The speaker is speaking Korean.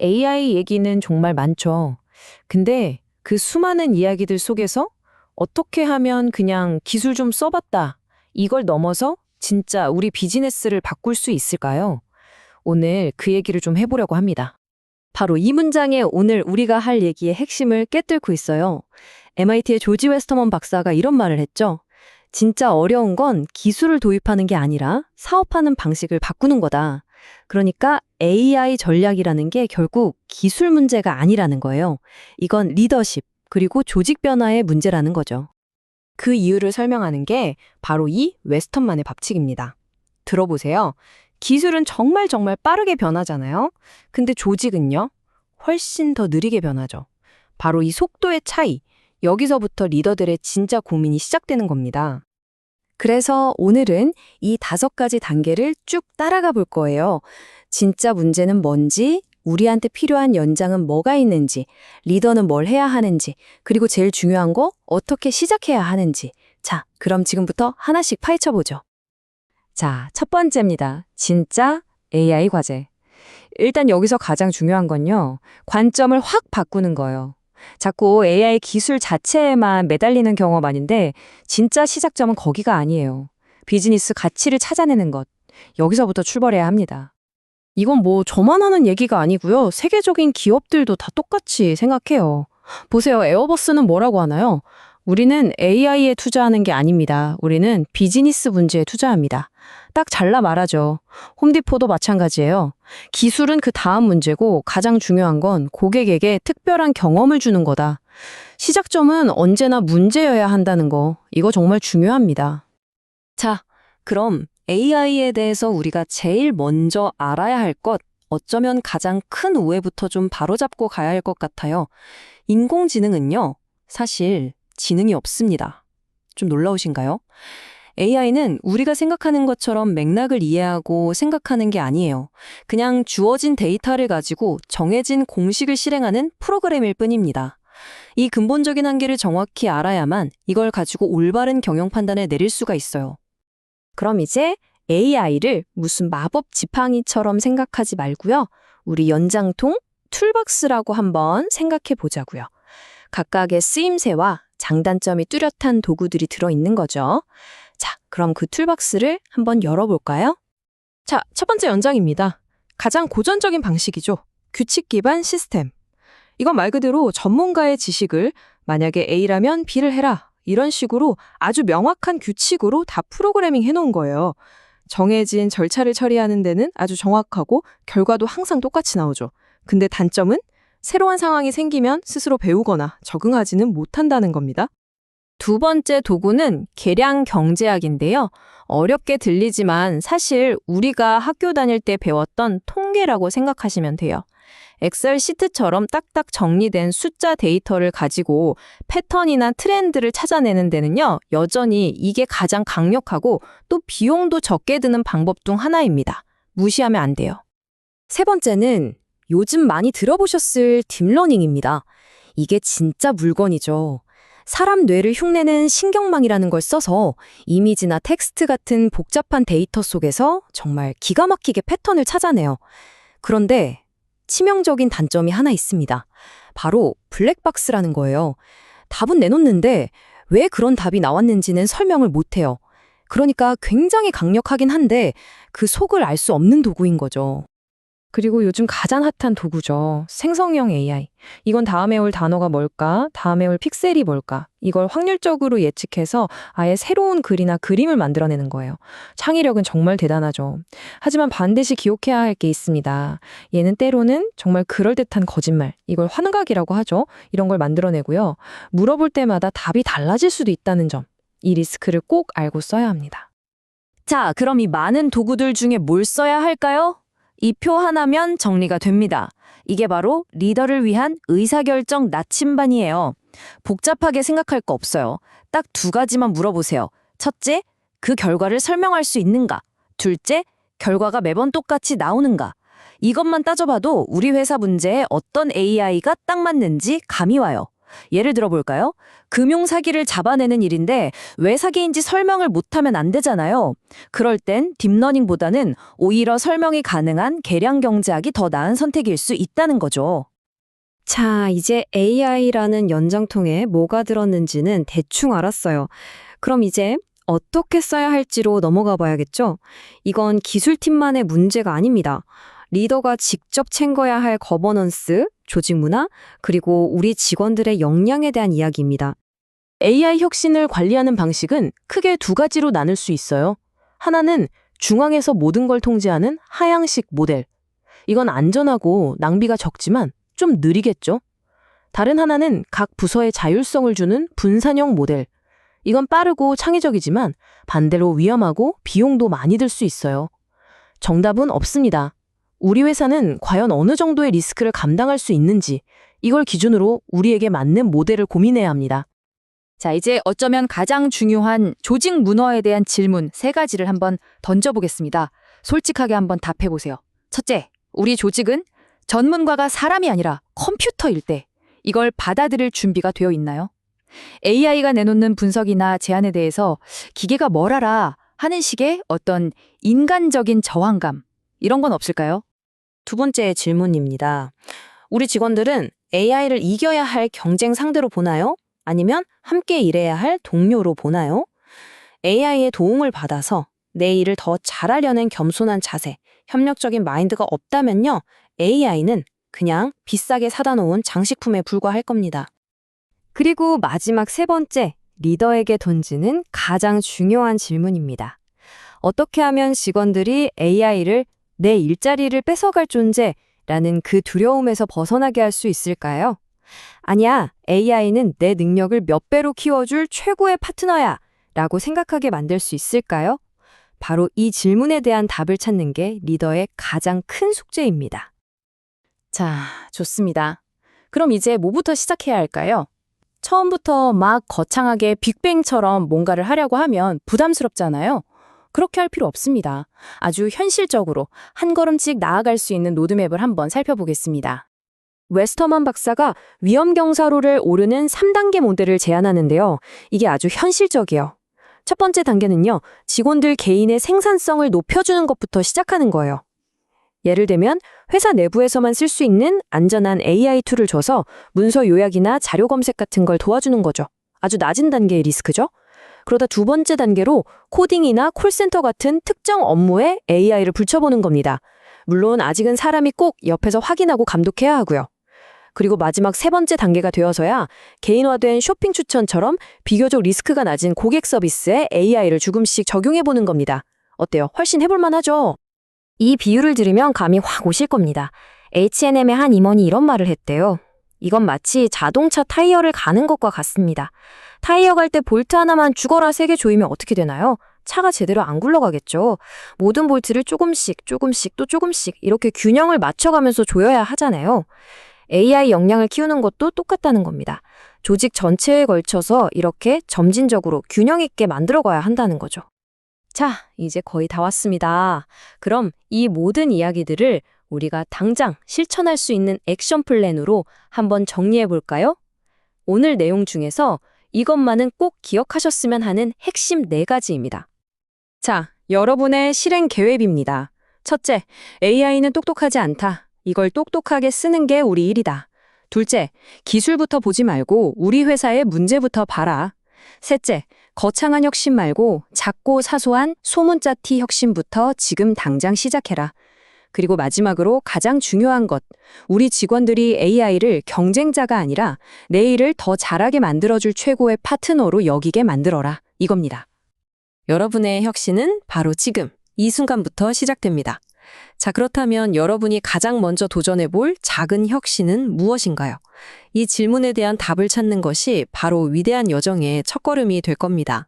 AI 얘기는 정말 많죠. 근데 그 수많은 이야기들 속에서 어떻게 하면 그냥 기술 좀 써봤다. 이걸 넘어서 진짜 우리 비즈니스를 바꿀 수 있을까요? 오늘 그 얘기를 좀 해보려고 합니다. 바로 이 문장에 오늘 우리가 할 얘기의 핵심을 꿰뚫고 있어요. MIT의 조지 웨스터먼 박사가 이런 말을 했죠. 진짜 어려운 건 기술을 도입하는 게 아니라 사업하는 방식을 바꾸는 거다. 그러니까 AI 전략이라는 게 결국 기술 문제가 아니라는 거예요. 이건 리더십, 그리고 조직 변화의 문제라는 거죠. 그 이유를 설명하는 게 바로 이 웨스턴만의 법칙입니다. 들어보세요. 기술은 정말 빠르게 변하잖아요. 근데 조직은요? 훨씬 더 느리게 변하죠. 바로 이 속도의 차이, 여기서부터 리더들의 진짜 고민이 시작되는 겁니다. 그래서 오늘은 이 5가지 단계를 쭉 따라가 볼 거예요. 진짜 문제는 뭔지, 우리한테 필요한 연장은 뭐가 있는지, 리더는 뭘 해야 하는지, 그리고 제일 중요한 거 어떻게 시작해야 하는지. 자, 그럼 지금부터 하나씩 파헤쳐 보죠. 자, 첫 번째입니다. 진짜 AI 과제. 일단 여기서 가장 중요한 건요. 관점을 확 바꾸는 거예요. 자꾸 AI 기술 자체에만 매달리는 경험 아닌데 진짜 시작점은 거기가 아니에요. 비즈니스 가치를 찾아내는 것. 여기서부터 출발해야 합니다. 이건 뭐 저만 하는 얘기가 아니고요. 세계적인 기업들도 다 똑같이 생각해요. 보세요. 에어버스는 뭐라고 하나요? 우리는 AI에 투자하는 게 아닙니다. 우리는 비즈니스 문제에 투자합니다. 딱 잘라 말하죠. 홈디포도 마찬가지예요. 기술은 그 다음 문제고 가장 중요한 건 고객에게 특별한 경험을 주는 거다. 시작점은 언제나 문제여야 한다는 거. 이거 정말 중요합니다. 자, 그럼 AI에 대해서 우리가 제일 먼저 알아야 할 것, 어쩌면 가장 큰 오해부터 좀 바로잡고 가야 할 것 같아요. 인공지능은요, 사실 지능이 없습니다. 좀 놀라우신가요? AI는 우리가 생각하는 것처럼 맥락을 이해하고 생각하는 게 아니에요. 그냥 주어진 데이터를 가지고 정해진 공식을 실행하는 프로그램일 뿐입니다. 이 근본적인 한계를 정확히 알아야만 이걸 가지고 올바른 경영 판단을 내릴 수가 있어요. 그럼 이제 AI를 무슨 마법 지팡이처럼 생각하지 말고요. 우리 연장통, 툴박스라고 한번 생각해 보자고요. 각각의 쓰임새와 장단점이 뚜렷한 도구들이 들어있는 거죠. 자, 그럼 그 툴박스를 한번 열어볼까요? 자, 첫 번째 연장입니다. 가장 고전적인 방식이죠. 규칙 기반 시스템. 이건 말 그대로 전문가의 지식을 만약에 A라면 B를 해라. 이런 식으로 아주 명확한 규칙으로 다 프로그래밍 해놓은 거예요. 정해진 절차를 처리하는 데는 아주 정확하고 결과도 항상 똑같이 나오죠. 근데 단점은 새로운 상황이 생기면 스스로 배우거나 적응하지는 못한다는 겁니다. 두 번째 도구는 계량 경제학인데요. 어렵게 들리지만 사실 우리가 학교 다닐 때 배웠던 통계라고 생각하시면 돼요. 엑셀 시트처럼 딱딱 정리된 숫자 데이터를 가지고 패턴이나 트렌드를 찾아내는 데는요, 여전히 이게 가장 강력하고 또 비용도 적게 드는 방법 중 하나입니다. 무시하면 안 돼요. 세 번째는 요즘 많이 들어보셨을 딥러닝입니다. 이게 진짜 물건이죠. 사람 뇌를 흉내는 신경망이라는 걸 써서 이미지나 텍스트 같은 복잡한 데이터 속에서 정말 기가 막히게 패턴을 찾아내요. 그런데 치명적인 단점이 하나 있습니다. 바로 블랙박스라는 거예요. 답은 내놓는데 왜 그런 답이 나왔는지는 설명을 못해요. 그러니까 굉장히 강력하긴 한데 그 속을 알 수 없는 도구인 거죠. 그리고 요즘 가장 핫한 도구죠. 생성형 AI. 이건 다음에 올 단어가 뭘까? 다음에 올 픽셀이 뭘까? 이걸 확률적으로 예측해서 아예 새로운 글이나 그림을 만들어내는 거예요. 창의력은 정말 대단하죠. 하지만 반드시 기억해야 할 게 있습니다. 얘는 때로는 정말 그럴듯한 거짓말, 이걸 환각이라고 하죠. 이런 걸 만들어내고요. 물어볼 때마다 답이 달라질 수도 있다는 점. 이 리스크를 꼭 알고 써야 합니다. 자, 그럼 이 많은 도구들 중에 뭘 써야 할까요? 이 표 하나면 정리가 됩니다. 이게 바로 리더를 위한 의사결정 나침반이에요. 복잡하게 생각할 거 없어요. 딱 2가지만 물어보세요. 첫째, 그 결과를 설명할 수 있는가? 둘째, 결과가 매번 똑같이 나오는가? 이것만 따져봐도 우리 회사 문제에 어떤 AI가 딱 맞는지 감이 와요. 예를 들어볼까요? 금융사기를 잡아내는 일인데 왜 사기인지 설명을 못하면 안 되잖아요. 그럴 땐 딥러닝보다는 오히려 설명이 가능한 계량 경제학이 더 나은 선택일 수 있다는 거죠. 자, 이제 AI라는 연장통에 뭐가 들었는지는 대충 알았어요. 그럼 이제 어떻게 써야 할지로 넘어가 봐야겠죠? 이건 기술팀만의 문제가 아닙니다. 리더가 직접 챙겨야 할 거버넌스, 조직 문화, 그리고 우리 직원들의 역량에 대한 이야기입니다. AI 혁신을 관리하는 방식은 크게 두 가지로 나눌 수 있어요. 하나는 중앙에서 모든 걸 통제하는 하향식 모델. 이건 안전하고 낭비가 적지만 좀 느리겠죠? 다른 하나는 각 부서에 자율성을 주는 분산형 모델. 이건 빠르고 창의적이지만 반대로 위험하고 비용도 많이 들 수 있어요. 정답은 없습니다. 우리 회사는 과연 어느 정도의 리스크를 감당할 수 있는지 이걸 기준으로 우리에게 맞는 모델을 고민해야 합니다. 자, 이제 어쩌면 가장 중요한 조직 문화에 대한 질문 3가지를 한번 던져보겠습니다. 솔직하게 한번 답해보세요. 첫째, 우리 조직은 전문가가 사람이 아니라 컴퓨터일 때 이걸 받아들일 준비가 되어 있나요? AI가 내놓는 분석이나 제안에 대해서 기계가 뭘 알아 하는 식의 어떤 인간적인 저항감, 이런 건 없을까요? 두 번째 질문입니다. 우리 직원들은 AI를 이겨야 할 경쟁 상대로 보나요? 아니면 함께 일해야 할 동료로 보나요? AI의 도움을 받아서 내 일을 더 잘하려는 겸손한 자세, 협력적인 마인드가 없다면요, AI는 그냥 비싸게 사다 놓은 장식품에 불과할 겁니다. 그리고 마지막 3번째, 리더에게 던지는 가장 중요한 질문입니다. 어떻게 하면 직원들이 AI를 내 일자리를 뺏어갈 존재라는 그 두려움에서 벗어나게 할 수 있을까요? 아니야, AI는 내 능력을 몇 배로 키워줄 최고의 파트너야 라고 생각하게 만들 수 있을까요? 바로 이 질문에 대한 답을 찾는 게 리더의 가장 큰 숙제입니다. 자, 좋습니다. 그럼 이제 뭐부터 시작해야 할까요? 처음부터 막 거창하게 빅뱅처럼 뭔가를 하려고 하면 부담스럽잖아요. 그렇게 할 필요 없습니다. 아주 현실적으로 한 걸음씩 나아갈 수 있는 로드맵을 한번 살펴보겠습니다. 웨스터만 박사가 위험 경사로를 오르는 3단계 모델을 제안하는데요. 이게 아주 현실적이에요. 첫 번째 단계는요, 직원들 개인의 생산성을 높여주는 것부터 시작하는 거예요. 예를 들면 회사 내부에서만 쓸 수 있는 안전한 AI 툴을 줘서 문서 요약이나 자료 검색 같은 걸 도와주는 거죠. 아주 낮은 단계의 리스크죠. 그러다 두 번째 단계로 코딩이나 콜센터 같은 특정 업무에 AI를 붙여보는 겁니다. 물론 아직은 사람이 꼭 옆에서 확인하고 감독해야 하고요. 그리고 마지막 3번째 단계가 되어서야 개인화된 쇼핑 추천처럼 비교적 리스크가 낮은 고객 서비스에 AI를 조금씩 적용해보는 겁니다. 어때요? 훨씬 해볼만 하죠? 이 비유를 들으면 감이 확 오실 겁니다. H&M의 한 임원이 이런 말을 했대요. 이건 마치 자동차 타이어를 가는 것과 같습니다. 타이어 갈 때 볼트 하나만 죽어라 3개 조이면 어떻게 되나요? 차가 제대로 안 굴러가겠죠. 모든 볼트를 조금씩 또 조금씩 이렇게 균형을 맞춰가면서 조여야 하잖아요. AI 역량을 키우는 것도 똑같다는 겁니다. 조직 전체에 걸쳐서 이렇게 점진적으로 균형 있게 만들어가야 한다는 거죠. 자, 이제 거의 다 왔습니다. 그럼 이 모든 이야기들을 우리가 당장 실천할 수 있는 액션 플랜으로 한번 정리해 볼까요? 오늘 내용 중에서 이것만은 꼭 기억하셨으면 하는 핵심 4가지입니다. 자, 여러분의 실행 계획입니다. 첫째, AI는 똑똑하지 않다. 이걸 똑똑하게 쓰는 게 우리 일이다. 둘째, 기술부터 보지 말고 우리 회사의 문제부터 봐라. 셋째, 거창한 혁신 말고 작고 사소한 소문자티 혁신부터 지금 당장 시작해라. 그리고 마지막으로 가장 중요한 것, 우리 직원들이 AI를 경쟁자가 아니라 내일을 더 잘하게 만들어줄 최고의 파트너로 여기게 만들어라. 이겁니다. 여러분의 혁신은 바로 지금, 이 순간부터 시작됩니다. 자, 그렇다면 여러분이 가장 먼저 도전해볼 작은 혁신은 무엇인가요? 이 질문에 대한 답을 찾는 것이 바로 위대한 여정의 첫걸음이 될 겁니다.